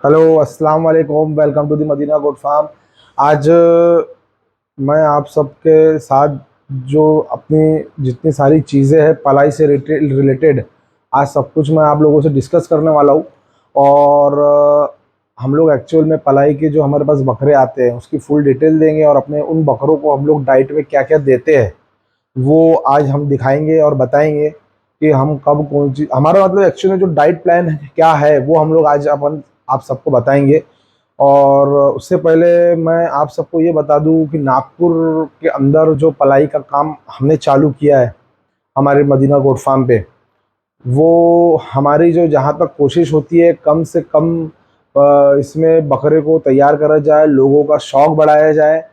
Hello, अस्सलाम वालेकुम। Welcome to the Madina goat farm. आज मैं आप सबके साथ जो अपनी जितनी सारी चीज़ें हैं पलाई से रिलेटेड, आज सब कुछ मैं आप लोगों से डिस्कस करने वाला हूँ। और हम लोग एक्चुअल में पलाई के जो हमारे पास बकरे आते हैं उसकी फुल डिटेल देंगे, और अपने उन बकरों को हम लोग डाइट में क्या क्या देते हैं वो आज हम दिखाएंगे और बताएंगे कि हम कब कौन सी हमारा मतलब एक्चुअली में जो डाइट प्लान क्या है वो हम लोग आज अपन आप सबको बताएंगे। और उससे पहले मैं आप सबको ये बता दूं कि नागपुर के अंदर जो पलाई का काम हमने चालू किया है हमारे मदीना गोट फार्म पे, वो हमारी जो जहाँ तक कोशिश होती है कम से कम इसमें बकरे को तैयार करा जाए, लोगों का शौक बढ़ाया जाए।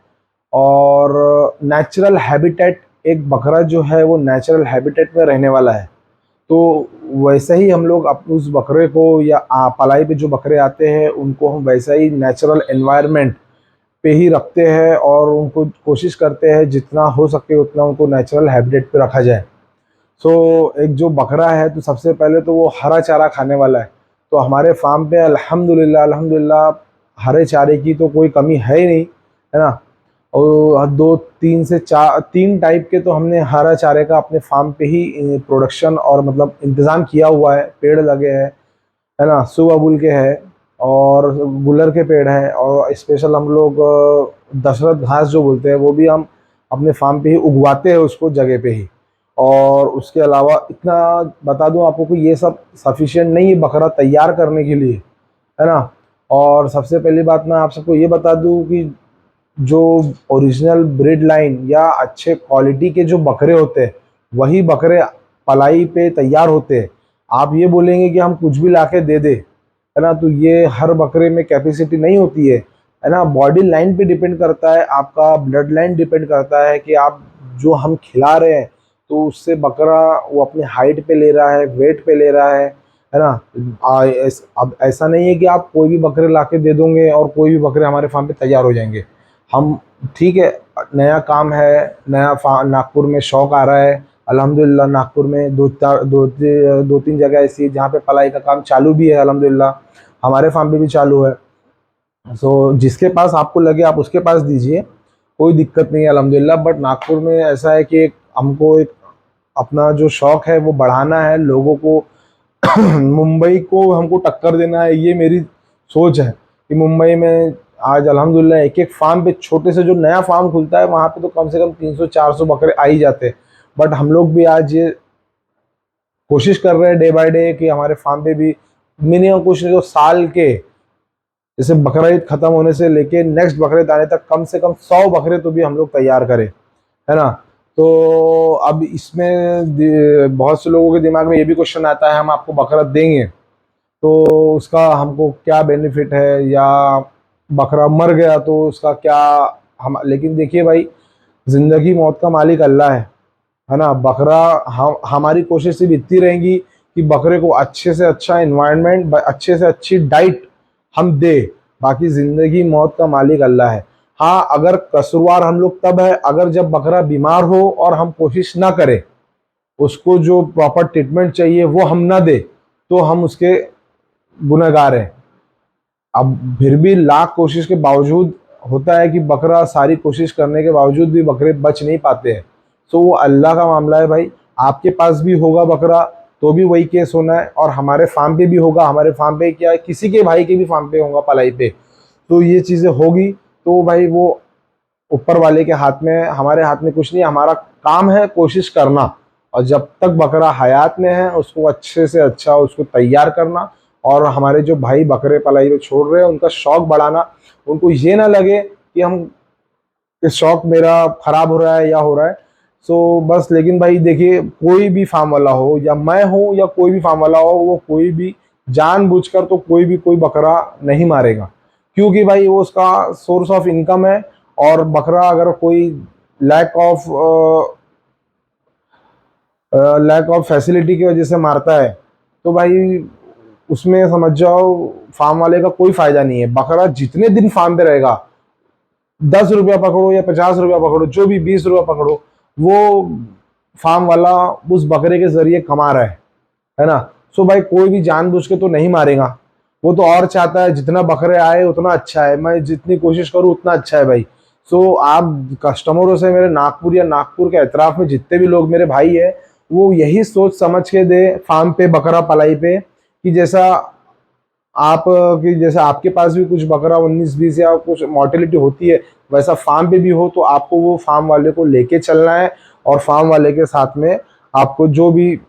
और नेचुरल हैबिटेट, एक बकरा जो है वो नेचुरल हैबिटेट में रहने वाला है। तो वैसे ही हम लोग उस बकरे को या पलाई पे जो बकरे आते हैं उनको हम वैसा ही नेचुरल एनवायरनमेंट पे ही रखते हैं, और उनको कोशिश करते हैं जितना हो सके उतना उनको नेचुरल हैबिटेट पे रखा जाए। सो एक जो बकरा है तो सबसे पहले तो वो हरा चारा खाने वाला है। तो हमारे फार्म पे अल्हम्दुलिल्लाह अल्हम्दुलिल्लाह हरे चारे की तो कोई कमी है ही नहीं, है ना। और दो तीन से चार तीन टाइप के तो हमने हरा चारे का अपने फार्म पे ही प्रोडक्शन और मतलब इंतज़ाम किया हुआ है। पेड़ लगे हैं, है ना, सुबह के है और गुलर के पेड़ है, और स्पेशल हम लोग दशरथ घास जो बोलते हैं वो भी हम अपने फार्म पे ही उगवाते हैं उसको जगह पे ही। और उसके अलावा इतना बता दूं आपको कि ये सब सफिशिएंट नहीं है बकरा तैयार करने के लिए, है ना। और सबसे पहली बात मैं आप सबको ये बता दूं कि जो ओरिजिनल ब्रीड लाइन या अच्छे क्वालिटी के जो बकरे होते हैं वही बकरे पलाई पे तैयार होते हैं। आप ये बोलेंगे कि हम कुछ भी लाके दे दे, है ना, तो ये हर बकरे में कैपेसिटी नहीं होती है ना। बॉडी लाइन पे डिपेंड करता है, आपका ब्लड लाइन डिपेंड करता है कि आप जो हम खिला रहे हैं तो उससे बकरा वो अपनी हाइट पे ले रहा है, वेट पे ले रहा है ना। अब ऐसा नहीं है कि आप कोई भी बकरे लाके दे दोगे और कोई भी बकरे हमारे फार्म पे तैयार हो जाएंगे। हम ठीक है, नया काम है, नागपुर में शौक आ रहा है। अल्हम्दुलिल्लाह नागपुर में दो तीन जगह ऐसी है जहाँ पे पलाई का काम चालू भी है अल्हम्दुलिल्लाह। हमारे फार्म पे भी चालू है। सो जिसके पास आपको लगे आप उसके पास दीजिए, कोई दिक्कत नहीं है अल्हम्दुलिल्लाह। बट नागपुर में ऐसा है कि हमको एक अपना जो शौक है वो बढ़ाना है, लोगों को मुंबई को हमको टक्कर देना है, ये मेरी सोच है कि मुंबई में आज अल्हम्दुलिल्लाह एक एक फार्म पे, छोटे से जो नया फार्म खुलता है वहाँ पे तो कम से कम 300-400 बकरे आ ही जाते हैं। बट हम लोग भी आज ये कोशिश कर रहे हैं डे बाय डे कि हमारे फार्म पे भी मिनिमम कुछ नहीं तो साल के, जैसे बकरा ईद खत्म होने से लेके नेक्स्ट बकरे आने तक कम से कम 100 बकरे तो भी हम लोग तैयार करें, है ना। तो अब इसमें बहुत से लोगों के दिमाग में ये भी क्वेश्चन आता है हम आपको बकरा देंगे तो उसका हमको क्या बेनिफिट है, या बकरा मर गया तो उसका क्या। हम लेकिन देखिए भाई, जिंदगी मौत का मालिक अल्लाह है ना। बकरा हमारी कोशिश सिर्फ इतनी रहेगी कि बकरे को अच्छे से अच्छा इन्वायरमेंट, अच्छे से अच्छी डाइट हम दे। बाकी जिंदगी मौत का मालिक अल्लाह है। हाँ, अगर कसूरवार हम लोग तब है अगर जब बकरा बीमार हो और हम कोशिश ना करें, उसको जो प्रॉपर ट्रीटमेंट चाहिए वो हम ना दे, तो हम उसके गुनहगार हैं। अब फिर भी लाख कोशिश के बावजूद होता है कि बकरा सारी कोशिश करने के बावजूद भी बकरे बच नहीं पाते हैं। तो वो अल्लाह का मामला है भाई। आपके पास भी होगा बकरा तो भी वही केस होना है, और हमारे फार्म पे भी होगा। हमारे फार्म पे क्या है, किसी के भाई के भी फार्म पे होगा पलाई पे, तो ये चीज़ें होगी। तो भाई वो ऊपर वाले के हाथ में है, हमारे हाथ में कुछ नहीं। हमारा काम है कोशिश करना, और जब तक बकरा हयात में है उसको अच्छे से अच्छा उसको तैयार करना। और हमारे जो भाई बकरे पलाई में छोड़ रहे हैं उनका शौक बढ़ाना। उनको ये ना लगे कि हम इस शौक मेरा खराब हो रहा है या हो रहा है। सो बस, लेकिन भाई देखिए, कोई भी फार्म वाला हो या मैं हूँ या कोई भी फार्म वाला हो, वो कोई भी जानबूझकर तो कोई भी कोई बकरा नहीं मारेगा, क्योंकि भाई वो उसका सोर्स ऑफ इनकम है। और बकरा अगर कोई lack of lack of facility की वजह से मारता है तो भाई उसमें समझ जाओ फार्म वाले का कोई फायदा नहीं है। बकरा जितने दिन फार्म पे रहेगा, 10 रुपया पकड़ो या 50 रुपया पकड़ो, जो भी 20 रुपया पकड़ो, वो फार्म वाला उस बकरे के जरिए कमा रहा है ना। सो भाई कोई भी जानबूझ के तो नहीं मारेगा। वो तो और चाहता है जितना बकरे आए उतना अच्छा है, मैं जितनी कोशिश करूँ उतना अच्छा है भाई। सो आप कस्टमरों से, मेरे नागपुर या नागपुर के अतराफ में जितने भी लोग मेरे भाई है, वो यही सोच समझ के दे फार्म पे, बकरा पलाई पे, कि जैसा आप, कि जैसे आपके पास भी कुछ बकरा 19-20 या कुछ मोर्टेलिटी होती है, वैसा फार्म पे भी हो, तो आपको वो फार्म वाले को लेके चलना है, और फार्म वाले के साथ में आपको जो भी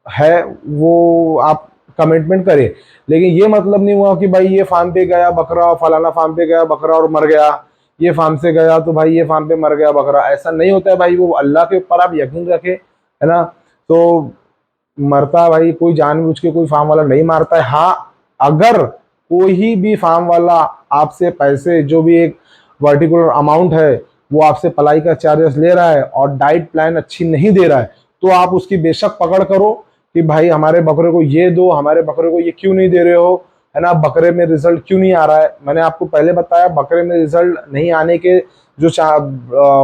है वो आप कमिटमेंट करें। लेकिन ये मतलब नहीं हुआ कि भाई ये फार्म पे गया बकरा, फलाना फार्म पे गया बकरा और मर गया, ये फार्म से गया तो भाई ये फार्म पे मर गया बकरा, ऐसा नहीं होता है भाई। वो अल्लाह के ऊपर आप यकीन रखें, है ना। तो मरता भाई कोई जानबूझ के कोई फार्म वाला नहीं मारता है। हाँ, अगर कोई भी फार्म वाला आपसे पैसे, जो भी एक पर्टिकुलर अमाउंट है, वो आपसे पलाई का चार्जेस ले रहा है और डाइट प्लान अच्छी नहीं दे रहा है, तो आप उसकी बेशक पकड़ करो कि भाई हमारे बकरे को ये दो, हमारे बकरे को ये क्यों नहीं दे रहे हो, है ना, बकरे में रिजल्ट क्यों नहीं आ रहा है। मैंने आपको पहले बताया, बकरे में रिजल्ट नहीं आने के जो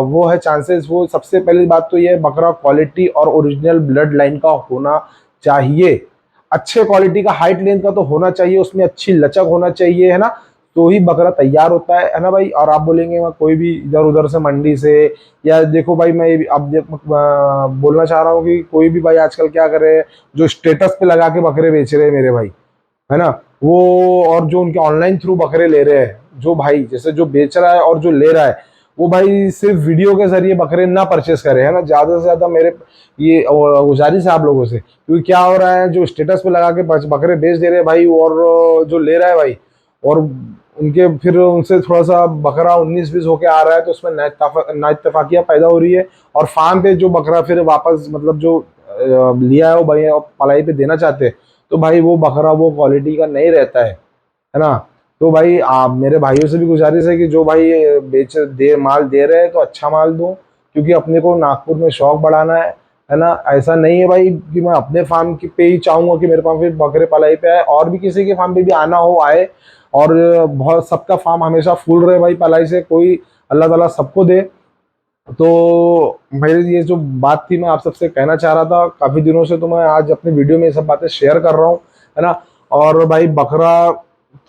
वो है चांसेस, वो सबसे पहली बात तो ये है, बकरा क्वालिटी और ओरिजिनल ब्लड लाइन का होना चाहिए। अच्छे क्वालिटी का, हाइट लेंथ का तो होना चाहिए, उसमें अच्छी लचक होना चाहिए, है ना, तो ही बकरा तैयार होता है ना भाई। और आप बोलेंगे मैं कोई भी इधर उधर से मंडी से, या देखो भाई मैं अब बोलना चाह रहा हूँ कि कोई भी भाई आजकल क्या कर रहे हैं, जो स्टेटस पे लगा के बकरे बेच रहे हैं मेरे भाई, है ना, वो, और जो उनके ऑनलाइन थ्रू बकरे ले रहे हैं, जो भाई जैसे जो बेच रहा है और जो ले रहा है, वो भाई सिर्फ वीडियो के जरिए बकरे ना परचेस करे, है ना। ज्यादा से ज्यादा मेरे ये गुजारिश है आप लोगों से, क्योंकि क्या हो रहा है, जो स्टेटस पे लगा के बकरे बेच दे रहे हैं भाई, और जो ले रहा है भाई, और उनके फिर उनसे थोड़ा सा बकरा 19-20 होके आ रहा है, तो उसमें नाइतफाकियाँ पैदा हो रही है, और फार्म पे जो बकरा फिर वापस मतलब जो लिया है वो भाई और पलाई पे देना चाहते हैं, तो भाई वो बकरा वो क्वालिटी का नहीं रहता है ना। तो भाई आप, मेरे भाइयों से भी गुजारिश है कि जो भाई माल दे रहे हैं तो अच्छा माल दो, क्योंकि अपने को नागपुर में शौक बढ़ाना है ना। ऐसा नहीं है भाई कि मैं अपने फार्म की पे ही चाहूंगा कि मेरे पास फिर बकरे पलाई पे आए, और भी किसी के फार्म पे भी आना हो आए, और बहुत सबका फार्म हमेशा फुल रहे भाई पलाई से, कोई अल्लाह ताला सबको दे। तो मेरी ये जो बात थी, मैं आप सबसे कहना चाह रहा था काफी दिनों से, तो मैं आज अपनी वीडियो में ये सब बातें शेयर कर रहा हूँ, है ना। और भाई बकरा,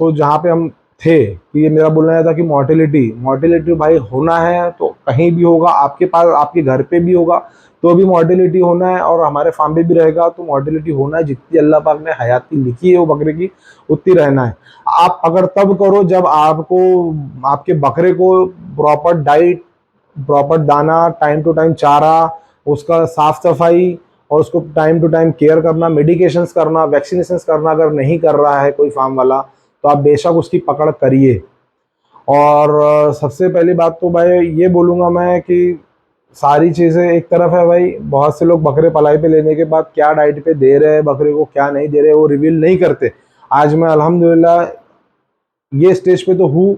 तो जहाँ पे हम थे कि ये मेरा बोलना था कि मोर्टेलिटी मोर्टेलिटी भाई होना है तो कहीं भी होगा, आपके पास आपके घर पे भी होगा तो भी मोर्टेलिटी होना है, और हमारे फार्म पे भी रहेगा तो मोर्टेलिटी होना है। जितनी अल्लाह पाक ने हयाती लिखी है वो बकरे की, उतनी रहना है। आप अगर तब करो जब आपको, आपके बकरे को प्रॉपर डाइट, प्रॉपर दाना, टाइम टू टाइम चारा, उसका साफ सफाई, और उसको टाइम टू टाइम केयर करना, मेडिकेशंस करना, वैक्सीनेशंस करना अगर नहीं कर रहा है कोई फार्म वाला, तो आप बेशक उसकी पकड़ करिए। और सबसे पहली बात तो भाई ये बोलूँगा मैं कि सारी चीज़ें एक तरफ है भाई, बहुत से लोग बकरे पलाई पे लेने के बाद क्या डाइट पे दे रहे हैं बकरे को, क्या नहीं दे रहे, वो रिवील नहीं करते। आज मैं अल्हम्दुलिल्लाह ये स्टेज पे तो हूँ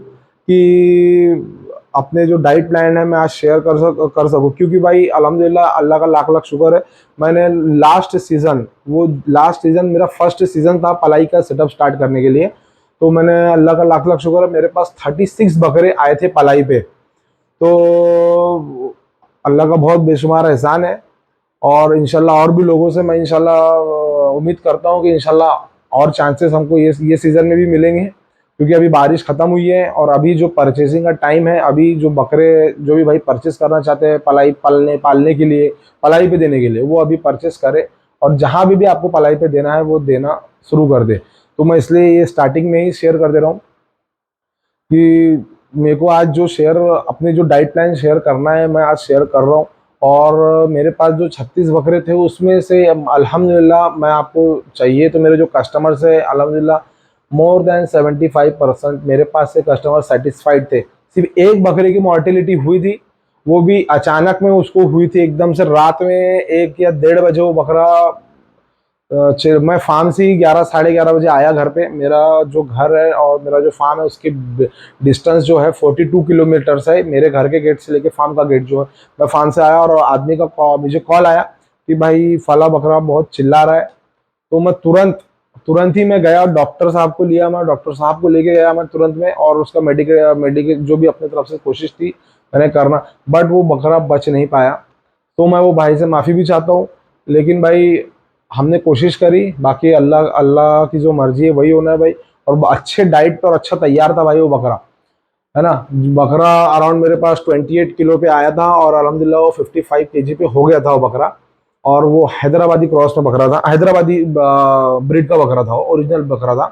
कि अपने जो डाइट प्लान है मैं आज शेयर कर सकूँ, क्योंकि भाई अल्हम्दुलिल्लाह अल्लाह का लाख लाख शुक्र है। मैंने लास्ट सीज़न मेरा फर्स्ट सीज़न था पलाई का सेटअप स्टार्ट करने के लिए, तो मैंने, अल्लाह का लाख लाख शुक्र है, मेरे पास 36 बकरे आए थे पलाई पे। तो अल्लाह का बहुत बेशुमार एहसान है, और इंशाल्लाह और भी लोगों से मैं इंशाल्लाह उम्मीद करता हूँ कि इंशाल्लाह और चांसेस हमको ये सीज़न में भी मिलेंगे, क्योंकि अभी बारिश ख़त्म हुई है, और अभी जो परचेसिंग का टाइम है, अभी जो बकरे, जो भी भाई परचेस करना चाहते हैं पलाई पालने के लिए, पलाई पे देने के लिए, वो अभी परचेस करे, और जहाँ भी आपको पलाई पे देना है वो देना शुरू कर दे। तो मैं इसलिए ये स्टार्टिंग में ही शेयर कर दे रहा हूँ कि मेरे को आज जो शेयर, अपने जो डाइट प्लान शेयर करना है, मैं आज शेयर कर रहा हूँ। और मेरे पास जो 36 बकरे थे उसमें से अल्हम्दुलिल्लाह, मैं आपको चाहिए तो मेरे जो कस्टमर्स है अल्हम्दुलिल्लाह मोर देन 75% मेरे पास से कस्टमर सेटिस्फाइड थे। सिर्फ एक बकरे की मॉर्टेलिटी हुई थी, वो भी अचानक में उसको हुई थी, एकदम से रात में 1 या 1:30 बजे वो बकरा, मैं फार्म से ही 11 साढ़े 11 बजे आया घर पे। मेरा जो घर है और मेरा जो फार्म है उसकी डिस्टेंस जो है 42 किलोमीटर्स है, मेरे घर के गेट से लेके फार्म का गेट जो है। मैं फार्म से आया और आदमी का मुझे कॉल आया कि भाई फला बकरा बहुत चिल्ला रहा है। तो मैं तुरंत तुरंत ही मैं गया, डॉक्टर साहब को लिया, मैं डॉक्टर साहब को लेके गया मैं तुरंत में, और उसका मेडिकल मेडिकल जो भी अपनी तरफ से कोशिश थी मैंने करना, बट वो बकरा बच नहीं पाया। तो मैं वो भाई से माफ़ी भी चाहता हूँ, लेकिन भाई हमने कोशिश करी, बाकी अल्लाह अल्लाह की जो मर्जी है वही होना है भाई। और अच्छे डाइट पे और अच्छा तैयार था भाई वो बकरा, है ना। बकरा अराउंड मेरे पास 28 किलो पे आया था और अल्हम्दुलिल्लाह वो 55 केजी पे हो गया था वो बकरा। और वो हैदराबादी क्रॉस में बकरा था, हैदराबादी ब्रीड का बकरा था, ओरिजिनल बकरा था।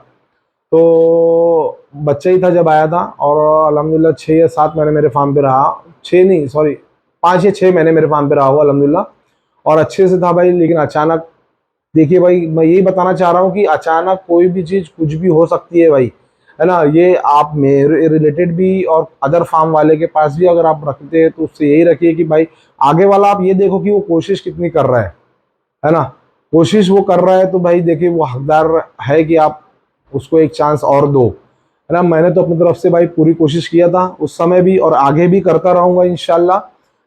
तो बच्चा ही था जब आया था और अल्हम्दुलिल्लाह 6 या 7 महीने मेरे फार्म पे रहा। 6 नहीं, सॉरी, 5 या 6 महीने मेरे फार्म पे रहा हुआ अल्हम्दुलिल्लाह। और अच्छे से था भाई, लेकिन अचानक, देखिए भाई मैं यही बताना चाह रहा हूँ कि अचानक कोई भी चीज़ कुछ भी हो सकती है भाई, है ना। ये आप मेरे रिलेटेड भी और अदर फार्म वाले के पास भी अगर आप रखते हैं तो उससे यही रखिए कि भाई आगे वाला आप ये देखो कि वो कोशिश कितनी कर रहा है ना। कोशिश वो कर रहा है तो भाई देखिए वो हकदार है कि आप उसको एक चांस और दो, है ना। मैंने तो अपनी तरफ से भाई पूरी कोशिश किया था उस समय भी और आगे भी करता रहूंगा इंशाल्लाह,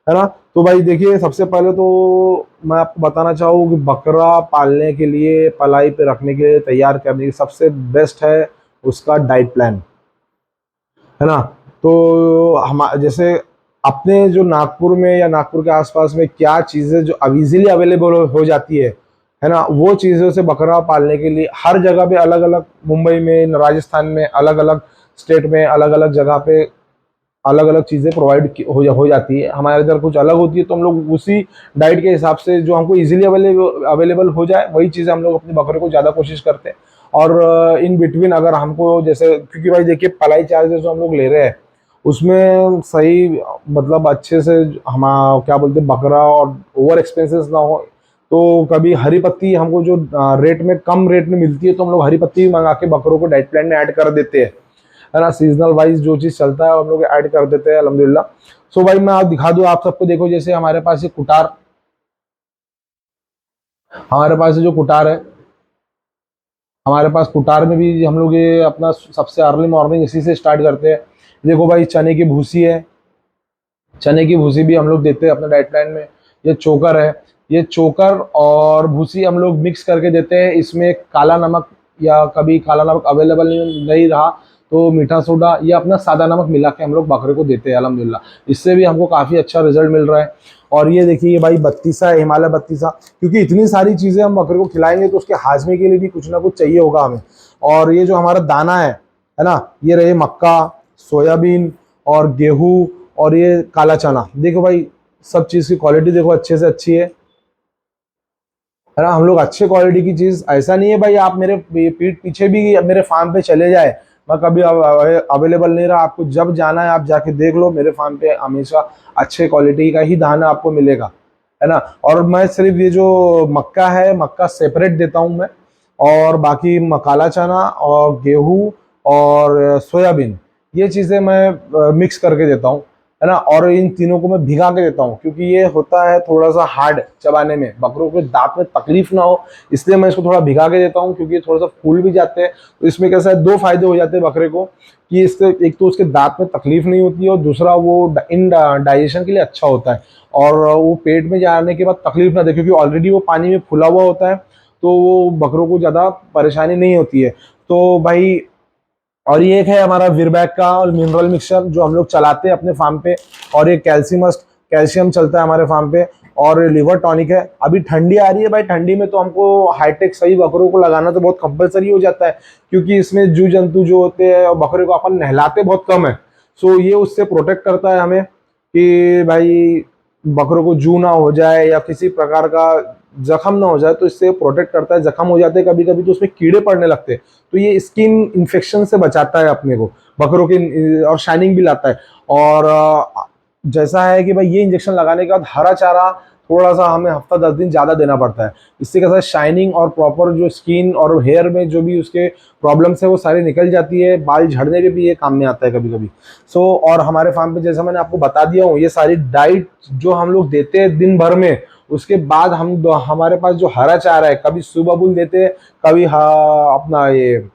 है ना। तो भाई देखिए सबसे पहले तो मैं आपको बताना चाहूँ कि बकरा पालने के लिए, पलाई पे रखने के लिए, तैयार करने के सबसे बेस्ट है उसका डाइट प्लान, है ना। तो हम जैसे अपने जो नागपुर में या नागपुर के आसपास में क्या चीज़ें जो अब इजीली अवेलेबल हो जाती है ना, वो चीज़ों से बकरा पालने के लिए हर जगह पे अलग अलग, मुंबई में, राजस्थान में, अलग अलग स्टेट में, अलग अलग जगह पे अलग अलग चीज़ें प्रोवाइड हो जाती है। हमारे इधर कुछ अलग होती है तो हम लोग उसी डाइट के हिसाब से जो हमको इजीली अवेलेबल हो जाए वही चीज़ें हम लोग अपने बकरे को ज़्यादा कोशिश करते हैं। और इन बिटवीन अगर हमको जैसे, क्योंकि भाई देखिए पलाई चार्जेस जो हम लोग ले रहे हैं उसमें सही, मतलब अच्छे से हम क्या बोलते हैं बकरा और ओवर एक्सपेंसेस ना हो, तो कभी हरी पत्ती हमको जो रेट में, कम रेट में मिलती है तो हम लोग हरी पत्ती मंगा के बकरों को डाइट प्लान में ऐड कर देते हैं, है ना। सीजनल वाइज जो चीज़ चलता है हम लोग ऐड कर देते हैं अल्हम्दुलिल्लाह। सो भाई मैं आप दिखा दूँ आप सबको, देखो जैसे हमारे पास ये कुटार, हमारे पास ये जो कुटार है, हमारे पास कुटार में भी हम लोग ये अपना सबसे अर्ली मॉर्निंग इसी से स्टार्ट करते हैं। देखो भाई चने की भूसी है, चने की भूसी भी हम लोग देते हैं अपने डाइट प्लान में। ये चोकर है, ये चोकर और भूसी हम लोग मिक्स करके देते हैं। इसमें काला नमक, या कभी काला नमक अवेलेबल नहीं रहा तो मीठा सोडा या अपना सादा नमक मिला के हम लोग बकरे को देते हैं अल्हम्दुलिल्लाह। इससे भी हमको काफ़ी अच्छा रिजल्ट मिल रहा है। और ये देखिए ये भाई बत्तीसा है, हिमालय बत्तीसा, क्योंकि इतनी सारी चीज़ें हम बकरे को खिलाएंगे तो उसके हाजमे के लिए भी कुछ ना कुछ चाहिए होगा हमें। और ये जो हमारा दाना है ना, ये रहे मक्का, सोयाबीन और गेहूँ और ये काला चना। देखो भाई सब चीज़ की क्वालिटी देखो अच्छे से अच्छी है ना। हम लोग अच्छे क्वालिटी की चीज़, ऐसा नहीं है भाई आप मेरे पीठ पीछे भी मेरे फार्म पे चले जाए, मैं कभी अवेलेबल नहीं रहा, आपको जब जाना है आप जाके देख लो, मेरे फार्म पे हमेशा अच्छे क्वालिटी का ही दाना आपको मिलेगा, है ना। और मैं सिर्फ ये जो मक्का है, मक्का सेपरेट देता हूँ मैं, और बाकी काला चना और गेहूँ और सोयाबीन, ये चीज़ें मैं मिक्स करके देता हूँ, है ना। और इन तीनों को मैं भिगा के देता हूँ क्योंकि ये होता है थोड़ा सा हार्ड चबाने में, बकरों के दांत में तकलीफ ना हो, इसलिए मैं इसको थोड़ा भिगा के देता हूँ, क्योंकि ये थोड़ा सा फूल भी जाते हैं। तो इसमें कैसा है, दो फायदे हो जाते हैं बकरे को कि इससे एक तो उसके दांत में तकलीफ नहीं होती है और दूसरा वो इन डाइजेशन के लिए अच्छा होता है, और वो पेट में जाने के बाद तकलीफ ना दे, क्योंकि ऑलरेडी वो पानी में फुला हुआ होता है तो वो बकरों को ज़्यादा परेशानी नहीं होती है। तो भाई, और ये एक है हमारा वीरबैक का और मिनरल मिक्सचर जो हम लोग चलाते हैं अपने फार्म पे, और ये कैल्सीमस्ट, कैल्शियम चलता है हमारे फार्म पे, और लिवर टॉनिक है। अभी ठंडी आ रही है भाई, ठंडी में तो हमको हाईटेक सही बकरों को लगाना तो बहुत कंपलसरी हो जाता है, क्योंकि इसमें जीव जंतु जो होते हैं और बकरे को अपन नहलाते बहुत कम है। सो ये उससे प्रोटेक्ट करता है हमें कि भाई बकरों को जू ना हो जाए या किसी प्रकार का जख्म ना हो जाए, तो इससे प्रोटेक्ट करता है। जख्म हो जाते हैं कभी कभी तो उसमें कीड़े पड़ने लगते हैं, तो ये स्किन इन्फेक्शन से बचाता है अपने को बकरों की, और शाइनिंग भी लाता है। और जैसा है कि भाई ये इंजेक्शन लगाने के बाद हरा चारा थोड़ा सा हमें हफ्ता 10 दिन ज़्यादा देना पड़ता है। इससे कैसा है, शाइनिंग और प्रॉपर जो स्किन और हेयर में जो भी उसके प्रॉब्लम्स है वो सारी निकल जाती है, बाल झड़ने के भी ये काम में आता है कभी कभी। सो और हमारे फार्म पे जैसा मैंने आपको बता दिया हूँ, ये सारी डाइट जो हम लोग देते हैं दिन भर में, उसके बाद हमारे पास जो हरा चारा है, कभी सुबह देते हैं, कभी अपना ये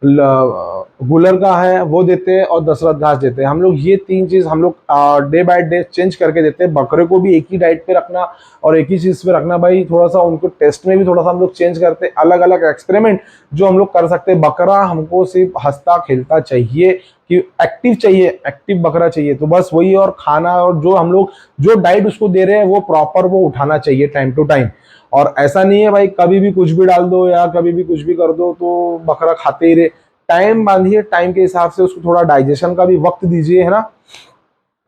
गुलर का है वो देते हैं, और दशरथ घास देते हैं। हम लोग ये तीन चीज हम लोग डे बाय डे चेंज करके देते हैं। बकरे को भी एक ही डाइट पे रखना और एक ही चीज पे रखना भाई, थोड़ा सा उनको टेस्ट में भी थोड़ा सा हम लोग चेंज करते हैं, अलग अलग एक्सपेरिमेंट जो हम लोग कर सकते हैं। बकरा हमको सिर्फ हंसता खेलता चाहिए, कि एक्टिव चाहिए, एक्टिव बकरा चाहिए, तो बस वही। और खाना और जो हम लोग जो डाइट उसको दे रहे हैं वो प्रॉपर वो उठाना चाहिए टाइम टू टाइम। और ऐसा नहीं है भाई कभी भी कुछ भी डाल दो या कभी भी कुछ भी कर दो तो बकरा खाते ही रहे, टाइम बांधिए, टाइम के हिसाब से उसको थोड़ा डाइजेशन का भी वक्त दीजिए, है ना।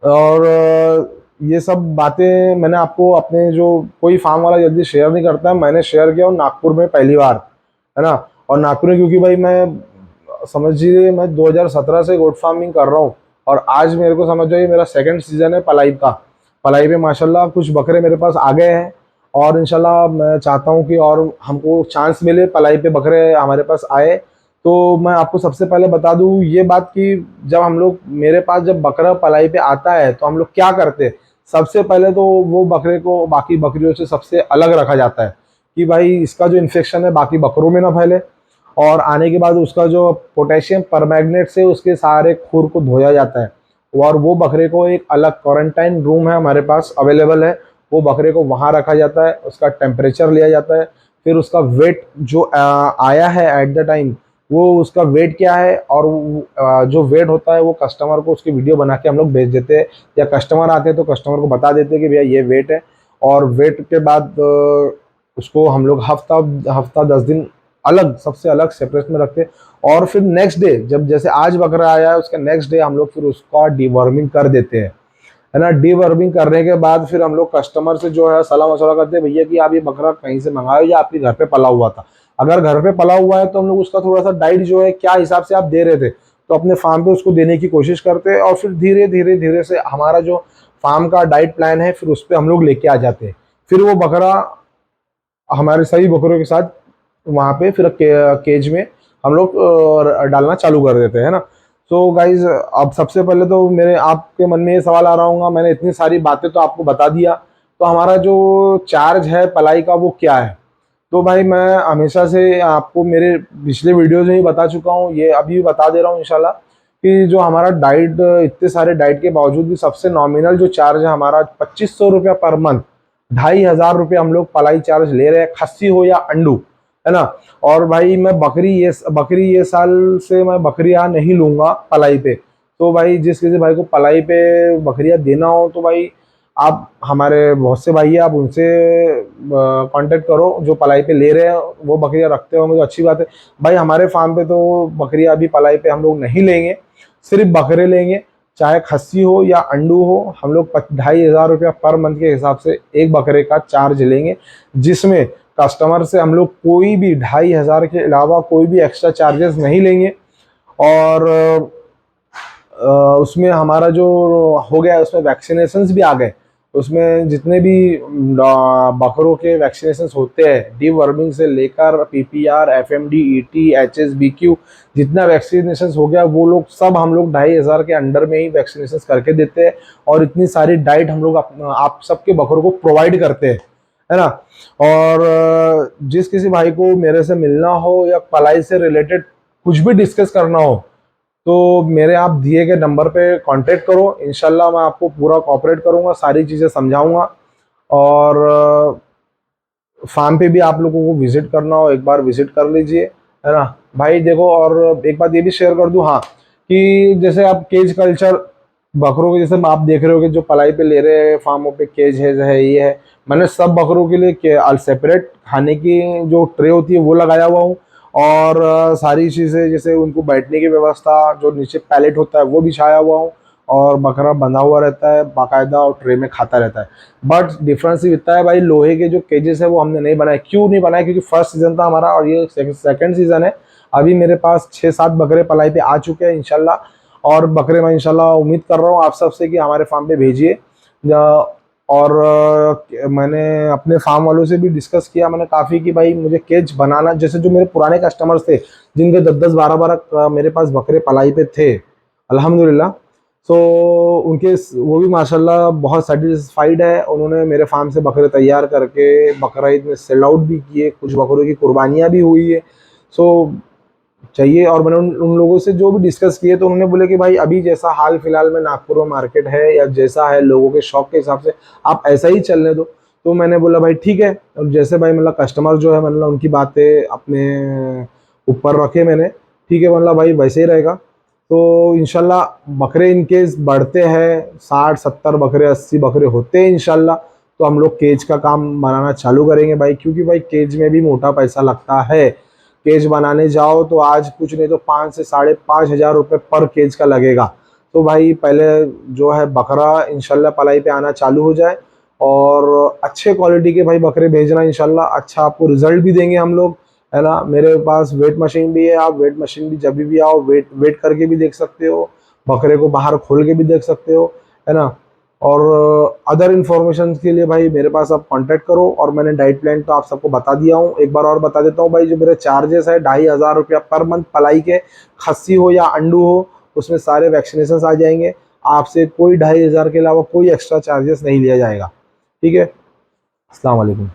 और ये सब बातें मैंने आपको अपने जो कोई फार्म वाला जल्दी शेयर नहीं करता है, मैंने शेयर किया हूँ नागपुर में पहली बार, है ना। और नागपुर में क्योंकि भाई मैं समझिए मैं 2017 से गोट फार्मिंग कर रहा हूँ, और आज मेरे को समझ जाइए मेरा सेकंड सीजन है पलाई का। पलाई पे माशाल्लाह कुछ बकरे मेरे पास आ गए हैं, और इंशाल्लाह मैं चाहता हूँ कि और हमको चांस मिले पलाई पे बकरे हमारे पास आए। तो मैं आपको सबसे पहले बता दूं ये बात कि जब हम लोग मेरे पास जब बकरा पलाई पे आता है तो हम लोग क्या करते हैं, सबसे पहले तो वो बकरे को बाकी बकरियों से सबसे अलग रखा जाता है कि भाई इसका जो इन्फेक्शन है बाकी बकरों में ना फैले। और आने के बाद उसका जो पोटेशियम परमैग्नेट से उसके सारे खुर को धोया जाता है, और वो बकरे को एक अलग क्वारंटाइन रूम है हमारे पास अवेलेबल है, वो बकरे को वहाँ रखा जाता है, उसका टेम्परेचर लिया जाता है, फिर उसका वेट जो आया है एट द टाइम वो उसका वेट क्या है, और जो वेट होता है वो कस्टमर को उसकी वीडियो बना के हम लोग भेज देते हैं, या कस्टमर आते हैं तो कस्टमर को बता देते हैं कि भैया ये वेट है। और वेट के बाद उसको हम लोग हफ्ता हफ्ता 10 दिन अलग सबसे अलग सेपरेट में रखते हैं। और फिर नेक्स्ट डे जब जैसे आज बकरा आया है उसके नेक्स्ट डे हम लोग फिर उसका डिवर्मिंग कर देते हैं, है ना। डिवर्मिंग करने के बाद फिर हम लोग कस्टमर से जो है सलाह मशवरा करते हैं, भैया कि आप ये बकरा कहीं से मंगाए या आपके घर पे पला हुआ था। अगर घर पे पला हुआ है तो हम लोग उसका थोड़ा सा डाइट जो है क्या हिसाब से आप दे रहे थे तो अपने फार्म पे उसको देने की कोशिश करते हैं, और फिर धीरे धीरे धीरे से हमारा जो फार्म का डाइट प्लान है फिर उस पर हम लोग लेके आ जाते हैं। फिर वो बकरा हमारे सभी बकरों के साथ वहाँ पे फिर केज में हम लोग डालना चालू कर देते हैं ना। सो गाइज अब सबसे पहले तो मेरे आपके मन में ये सवाल आ रहा होगा, मैंने इतनी सारी बातें तो आपको बता दिया, तो हमारा जो चार्ज है पलाई का वो क्या है। तो भाई मैं हमेशा से आपको मेरे पिछले वीडियोज में ही बता चुका हूँ, ये अभी भी बता दे रहा हूँ इंशाल्लाह, कि जो हमारा डाइट इतने सारे डाइट के बावजूद भी सबसे नॉमिनल जो चार्ज है हमारा 2500 रुपया पर मंथ, 2500 रुपये हम लोग पलाई चार्ज ले रहे हैं, खस्सी हो या अंडू, है ना। और भाई मैं बकरी ये साल से मैं बकरियां नहीं लूंगा पलाई पे। तो भाई जिस किसी भाई को पलाई पे बकरियां देना हो तो भाई आप हमारे बहुत से भाई है, आप उनसे कांटेक्ट करो जो पलाई पे ले रहे हैं, वो बकरियां रखते होंगे तो अच्छी बात है। भाई हमारे फार्म पे तो बकरियां अभी पलाई पे हम लोग नहीं लेंगे, सिर्फ बकरे लेंगे, चाहे खस्सी हो या अंडू हो। हम लोग 2500 रुपया पर मंथ के हिसाब से एक बकरे का चार्ज लेंगे, जिसमें कस्टमर से हम लोग कोई भी 2500 के अलावा कोई भी एक्स्ट्रा चार्जेस नहीं लेंगे। और उसमें हमारा जो हो गया उसमें वैक्सीनेशंस भी आ गए, उसमें जितने भी बकरों के वैक्सीनेशंस होते हैं डीवर्मिंग से लेकर पीपीआर एफएमडी ईटी एचएसबीक्यू, जितना वैक्सीनेशंस हो गया वो लोग सब हम लोग 2500 के अंडर में ही वैक्सीनेशंस करके देते हैं। और इतनी सारी डाइट हम लोग आप सबके बकरों को प्रोवाइड करते हैं, है ना। और जिस किसी भाई को मेरे से मिलना हो या पलाई से रिलेटेड कुछ भी डिस्कस करना हो तो मेरे आप दिए गए नंबर पे कांटेक्ट करो, इंशाल्लाह मैं आपको पूरा कोऑपरेट करूंगा, सारी चीज़ें समझाऊंगा। और फार्म पे भी आप लोगों को विजिट करना हो एक बार विजिट कर लीजिए, है ना भाई। देखो और एक बात ये भी शेयर कर दूं, हाँ, कि जैसे आप केज कल्चर बकरों के जैसे आप देख रहे हो कि जो पलाई पे ले रहे हैं फार्मों पे केज है ये है, मैंने सब बकरों के लिए सेपरेट खाने की जो ट्रे होती है वो लगाया हुआ हूँ। और सारी चीज़ें जैसे उनको बैठने की व्यवस्था जो नीचे पैलेट होता है वो बिछाया हुआ हूँ, और बकरा बंधा हुआ रहता है बाकायदा और ट्रे में खाता रहता है। बट डिफरेंस ये इतना है भाई, लोहे के जो केजेस है वो हमने नहीं बनाए। क्यों नहीं बनाए, क्योंकि फर्स्ट सीजन था हमारा और ये सेकंड सीजन है। अभी मेरे पास 6-7 बकरे पलाई पे आ चुके हैं इंशाल्लाह, और बकरे मैं इंशाल्लाह उम्मीद कर रहा हूँ आप सबसे कि हमारे फार्म पे भेजिए। और मैंने अपने फार्म वालों से भी डिस्कस किया मैंने काफ़ी कि भाई मुझे केज बनाना, जैसे जो मेरे पुराने कस्टमर्स थे जिनके 10-10 12-12 मेरे पास बकरे पलाई पे थे अल्हम्दुलिल्लाह, तो उनके वो भी माशाल्लाह बहुत सेटिस्फाइड है। उन्होंने मेरे फार्म से बकरे तैयार करके बकरा ईद में सेल आउट भी किए, कुछ बकरों की कुर्बानियाँ भी हुई है। सो चाहिए, और मैंने उन लोगों से जो भी डिस्कस किए तो उन्होंने बोले कि भाई अभी जैसा हाल फिलहाल में नागपुर में मार्केट है या जैसा है लोगों के शौक के हिसाब से आप ऐसा ही चलने दो। तो मैंने बोला भाई ठीक है, और जैसे भाई मतलब कस्टमर जो है मतलब उनकी बातें अपने ऊपर रखे मैंने, ठीक है मतलब भाई वैसे ही रहेगा। तो इंशाल्लाह बकरे इनकेस बढ़ते हैं 60-70 बकरे 80 बकरे होते हैं इंशाल्लाह, तो हम लोग केज का काम बनाना चालू करेंगे भाई, क्योंकि भाई केज में भी मोटा पैसा लगता है। केज बनाने जाओ तो आज कुछ नहीं तो 5 से 5,500 रुपये पर केज का लगेगा। तो भाई पहले जो है बकरा इंशाल्लाह पलाई पे आना चालू हो जाए और अच्छे क्वालिटी के भाई बकरे भेजना, इंशाल्लाह अच्छा आपको रिजल्ट भी देंगे हम लोग, है ना। मेरे पास वेट मशीन भी है, आप वेट मशीन भी जब भी आओ वेट वेट करके भी देख सकते हो, बकरे को बाहर खोल के भी देख सकते हो, है ना। और अदर इन्फॉर्मेशन के लिए भाई मेरे पास आप कांटेक्ट करो। और मैंने डाइट प्लान तो आप सबको बता दिया हूँ, एक बार और बता देता हूँ भाई। जो मेरे चार्जेस है 2,500 रुपया पर मंथ पलाई के, खस्सी हो या अंडू हो, उसमें सारे वैक्सीनेशन आ जाएंगे। आपसे कोई 2,500 के अलावा कोई एक्स्ट्रा चार्जेस नहीं लिया जाएगा। ठीक है, अस्सलाम वालेकुम।